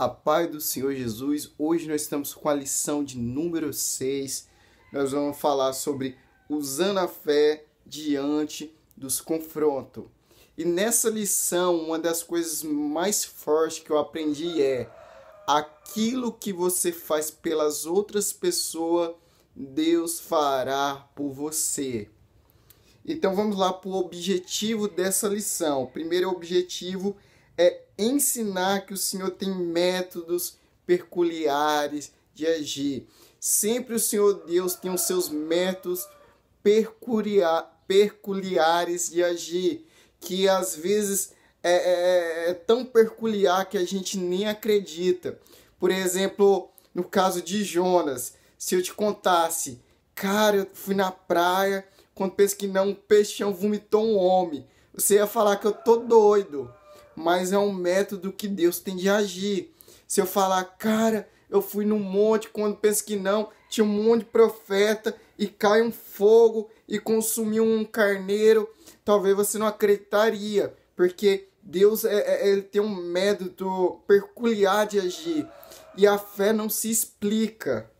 A paz do Senhor Jesus. Hoje nós estamos com a lição de número 6. Nós vamos falar sobre usando a fé diante dos confrontos. E nessa lição, uma das coisas mais fortes que eu aprendi é: aquilo que você faz pelas outras pessoas, Deus fará por você. Então vamos lá para o objetivo dessa lição. O primeiro objetivo é ensinar que o Senhor tem métodos peculiares de agir. Sempre o Senhor Deus tem os seus métodos peculiares de agir, que às vezes é tão peculiar que a gente nem acredita. Por exemplo, no caso de Jonas, se eu te contasse, cara, eu fui na praia, quando penso que não, um peixão vomitou um homem, você ia falar que eu tô doido. Mas é um método que Deus tem de agir. Se eu falar, cara, eu fui no monte, quando penso que não, tinha um monte de profeta e cai um fogo e consumiu um carneiro, talvez você não acreditaria, porque Deus ele tem um método peculiar de agir e a fé não se explica.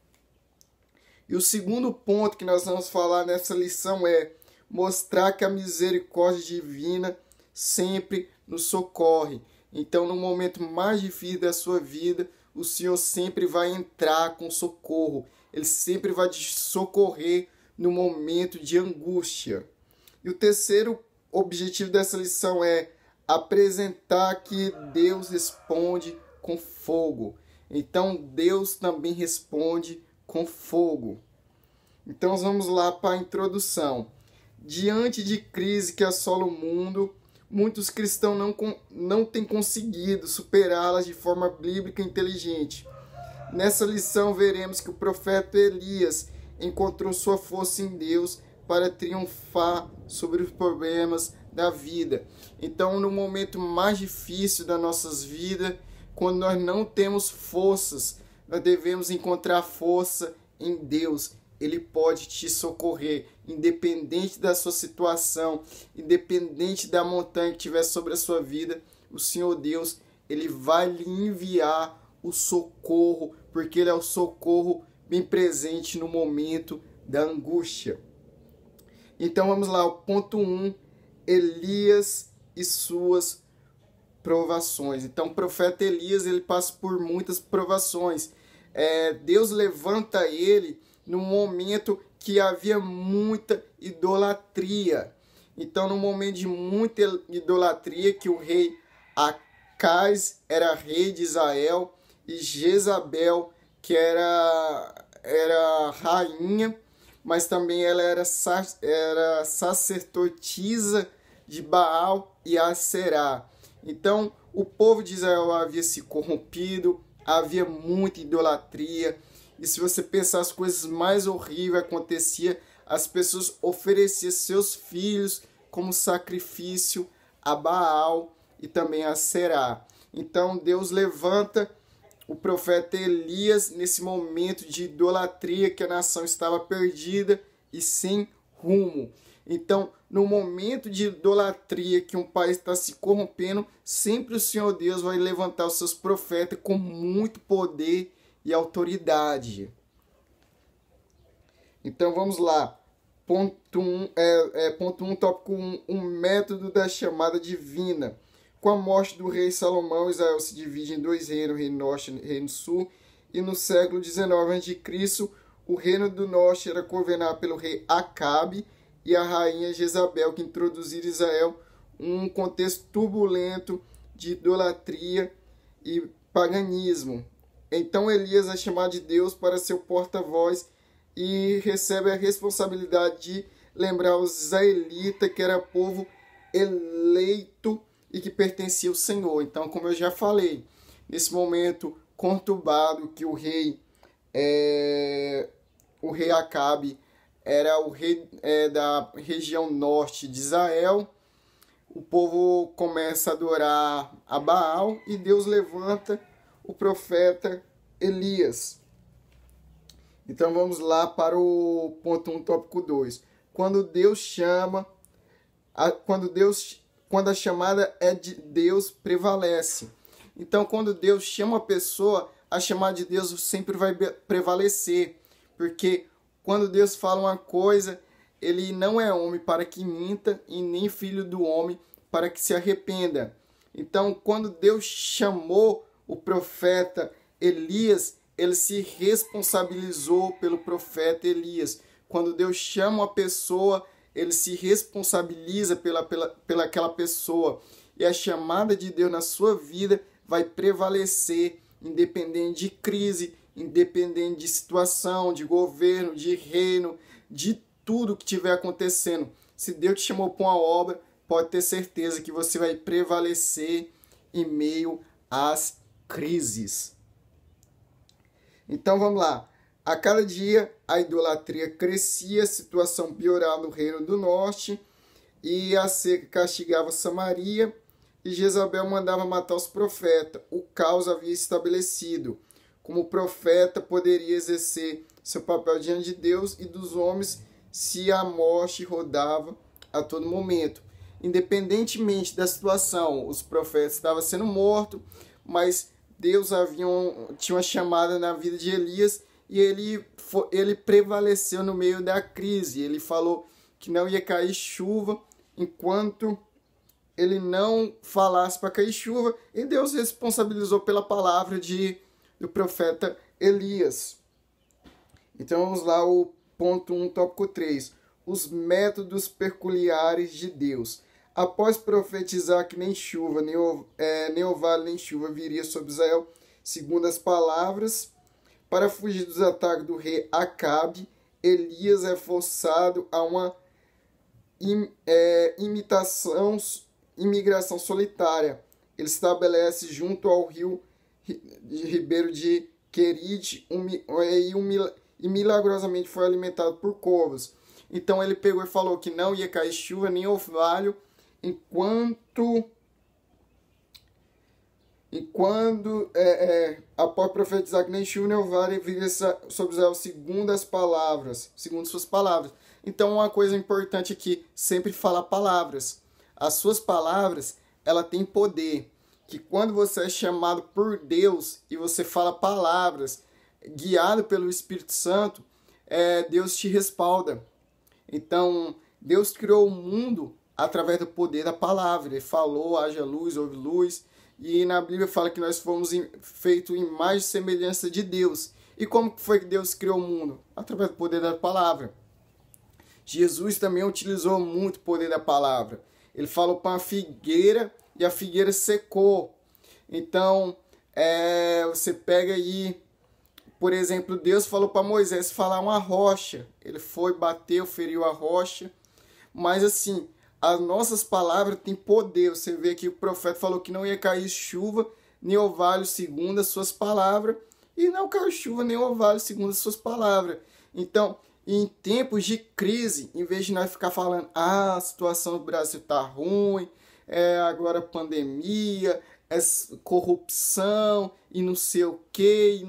E o segundo ponto que nós vamos falar nessa lição é mostrar que a misericórdia divina sempre nos socorre. Então, no momento mais difícil da sua vida, o Senhor sempre vai entrar com socorro. Ele sempre vai te socorrer no momento de angústia. E o terceiro objetivo dessa lição é apresentar que Deus responde com fogo. Então, Deus também responde com fogo. Então, vamos lá para a introdução. Diante de crise que assola o mundo, muitos cristãos não têm conseguido superá-las de forma bíblica e inteligente. Nessa lição veremos que o profeta Elias encontrou sua força em Deus para triunfar sobre os problemas da vida. Então, no momento mais difícil das nossas vidas, quando nós não temos forças, nós devemos encontrar força em Deus. Ele pode te socorrer, independente da sua situação, independente da montanha que estiver sobre a sua vida. O Senhor Deus, Ele vai lhe enviar o socorro, porque Ele é o socorro bem presente no momento da angústia. Então vamos lá, o ponto 1, Elias e suas provações. Então o profeta Elias, ele passa por muitas provações. Deus levanta ele no momento que havia muita idolatria. Então, no momento de muita idolatria, que o rei Acaz era rei de Israel e Jezabel, que era rainha, mas também ela era sacerdotisa de Baal e Aserá. Então, o povo de Israel havia se corrompido, havia muita idolatria. E se você pensar, as coisas mais horríveis aconteciam, as pessoas ofereciam seus filhos como sacrifício a Baal e também a Aserá. Então Deus levanta o profeta Elias nesse momento de idolatria, que a nação estava perdida e sem rumo. Então, no momento de idolatria que um país está se corrompendo, sempre o Senhor Deus vai levantar os seus profetas com muito poder e autoridade. Então vamos lá. Ponto 1, tópico 1, um método da chamada divina. Com a morte do rei Salomão, Israel se divide em dois reinos, o reino norte e o reino sul. E no século XIX a.C., o reino do norte era governado pelo rei Acabe e a rainha Jezabel, que introduziram Israel um contexto turbulento de idolatria e paganismo. Então Elias é chamado de Deus para ser o porta-voz e recebe a responsabilidade de lembrar os israelitas que era povo eleito e que pertencia ao Senhor. Então, como eu já falei, nesse momento conturbado que o rei Acabe era o rei da região norte de Israel, o povo começa a adorar a Baal e Deus levanta o profeta Elias. Então vamos lá para o ponto 1, tópico 2. Quando Deus chama, quando a chamada é de Deus, prevalece. Então, quando Deus chama a pessoa, a chamada de Deus sempre vai prevalecer. Porque quando Deus fala uma coisa, ele não é homem para que minta e nem filho do homem para que se arrependa. Então, quando Deus chamou o profeta Elias, ele se responsabilizou pelo profeta Elias. Quando Deus chama uma pessoa, ele se responsabiliza pela aquela pessoa. E a chamada de Deus na sua vida vai prevalecer, independente de crise, independente de situação, de governo, de reino, de tudo que estiver acontecendo. Se Deus te chamou para uma obra, pode ter certeza que você vai prevalecer em meio às crises. Então vamos lá. A cada dia a idolatria crescia, a situação piorava no reino do norte, e a seca castigava Samaria, e Jezabel mandava matar os profetas. O caos havia estabelecido. Como profeta poderia exercer seu papel diante de Deus e dos homens se a morte rodava a todo momento. Independentemente da situação, os profetas estavam sendo mortos, mas Deus tinha uma chamada na vida de Elias e ele prevaleceu no meio da crise. Ele falou que não ia cair chuva enquanto ele não falasse para cair chuva, e Deus responsabilizou pela palavra do profeta Elias. Então vamos lá, o ponto 1, tópico 3. Os métodos peculiares de Deus. Após profetizar que nem chuva, nem orvalho, nem chuva viria sobre Israel, segundo as palavras, para fugir dos ataques do rei Acabe, Elias é forçado a uma imigração solitária. Ele estabelece junto ao ribeiro de Querite e milagrosamente foi alimentado por corvos. Então ele pegou e falou que não ia cair chuva nem orvalho após profetizar que nem chuva nem orvalho viria sobre Israel segundo suas palavras. Então uma coisa importante aqui, sempre falar palavras. As suas palavras, ela tem poder. Que quando você é chamado por Deus e você fala palavras, guiado pelo Espírito Santo, Deus te respalda. Então, Deus criou o mundo através do poder da palavra. Ele falou, haja luz, houve luz. E na Bíblia fala que nós fomos feitos em imagem e semelhança de Deus. E como foi que Deus criou o mundo? Através do poder da palavra. Jesus também utilizou muito o poder da palavra. Ele falou para uma figueira e a figueira secou. Então, você pega aí, por exemplo, Deus falou para Moisés falar uma rocha. Ele foi, bateu, feriu a rocha. Mas assim, as nossas palavras têm poder. Você vê que o profeta falou que não ia cair chuva nem orvalho segundo as suas palavras. E não caiu chuva nem orvalho segundo as suas palavras. Então, em tempos de crise, em vez de nós ficar falando, a situação do Brasil está ruim, agora pandemia, corrupção e não sei o que,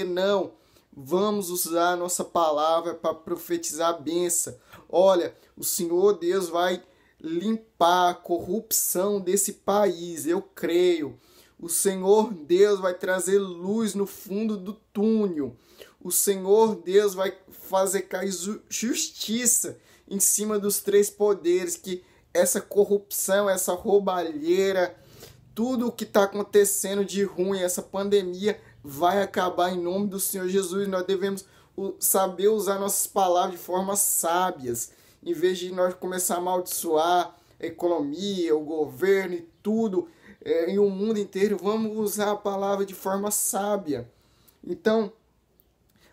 não. Vamos usar a nossa palavra para profetizar a bênção. Olha, o Senhor Deus vai limpar a corrupção desse país, eu creio. O Senhor Deus vai trazer luz no fundo do túnel. O Senhor Deus vai fazer cair justiça em cima dos três poderes, que essa corrupção, essa roubalheira, tudo o que está acontecendo de ruim, essa pandemia, vai acabar em nome do Senhor Jesus. Nós devemos saber usar nossas palavras de formas sábias, em vez de nós começar a amaldiçoar a economia, o governo e tudo, e o mundo inteiro. Vamos usar a palavra de forma sábia. Então,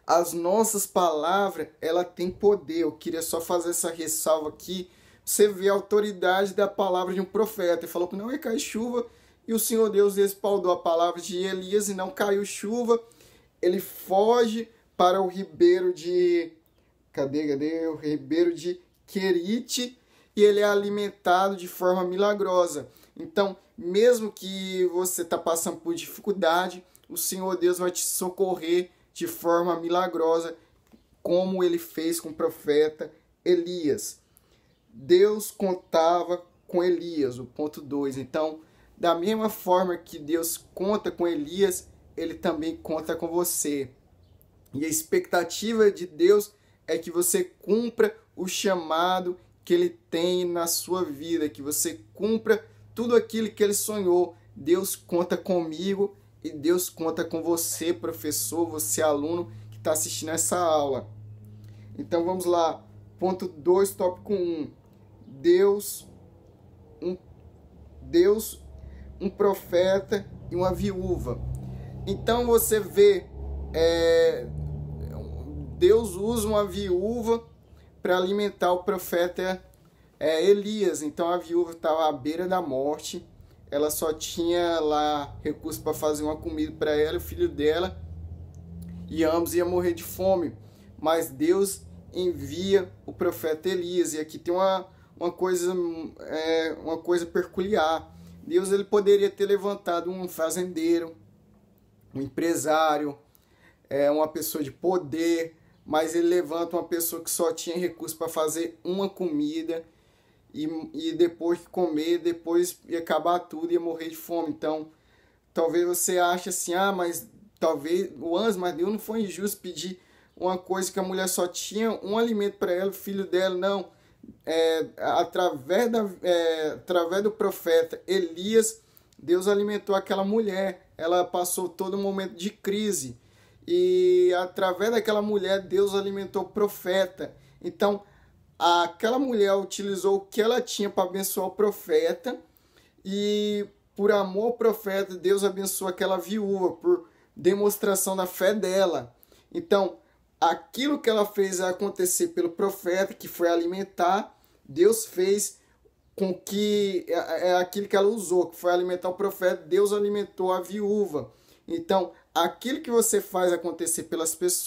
as nossas palavras, ela tem poder. Eu queria só fazer essa ressalva aqui. Você vê a autoridade da palavra de um profeta. Ele falou que não ia cair chuva, e o Senhor Deus respaldou a palavra de Elias e não caiu chuva. Ele foge para o ribeiro de... O ribeiro de Querite, e ele é alimentado de forma milagrosa. Então, mesmo que você está passando por dificuldade, o Senhor Deus vai te socorrer de forma milagrosa, como ele fez com o profeta Elias. Deus contava com Elias, o ponto 2. Então, Da mesma forma que Deus conta com Elias, ele também conta com você. E a expectativa de Deus é que você cumpra o chamado que ele tem na sua vida, que você cumpra tudo aquilo que ele sonhou. Deus conta comigo e Deus conta com você, professor, você aluno que está assistindo essa aula. Então vamos lá. Ponto 2, tópico 1. Deus, um profeta e uma viúva. Então você vê, Deus usa uma viúva para alimentar o profeta Elias. Então a viúva estava à beira da morte, ela só tinha lá recurso para fazer uma comida para ela e o filho dela, e ambos iam morrer de fome. Mas Deus envia o profeta Elias, e aqui tem uma coisa peculiar. Deus ele poderia ter levantado um fazendeiro, um empresário, uma pessoa de poder, mas ele levanta uma pessoa que só tinha recurso para fazer uma comida, e depois de comer, depois ia acabar tudo, ia morrer de fome. Então, talvez você ache assim, mas mas Deus não foi injusto pedir uma coisa que a mulher só tinha um alimento para ela, o filho dela. Não, através do profeta Elias, Deus alimentou aquela mulher. Ela passou todo um momento de crise, e através daquela mulher Deus alimentou o profeta. Então aquela mulher utilizou o que ela tinha para abençoar o profeta, e por amor ao profeta Deus abençoou aquela viúva por demonstração da fé dela. Então aquilo que ela fez acontecer pelo profeta, que foi alimentar, Deus fez com que aquilo que ela usou, que foi alimentar o profeta, Deus alimentou a viúva. Então aquilo que você faz acontecer pelas pessoas,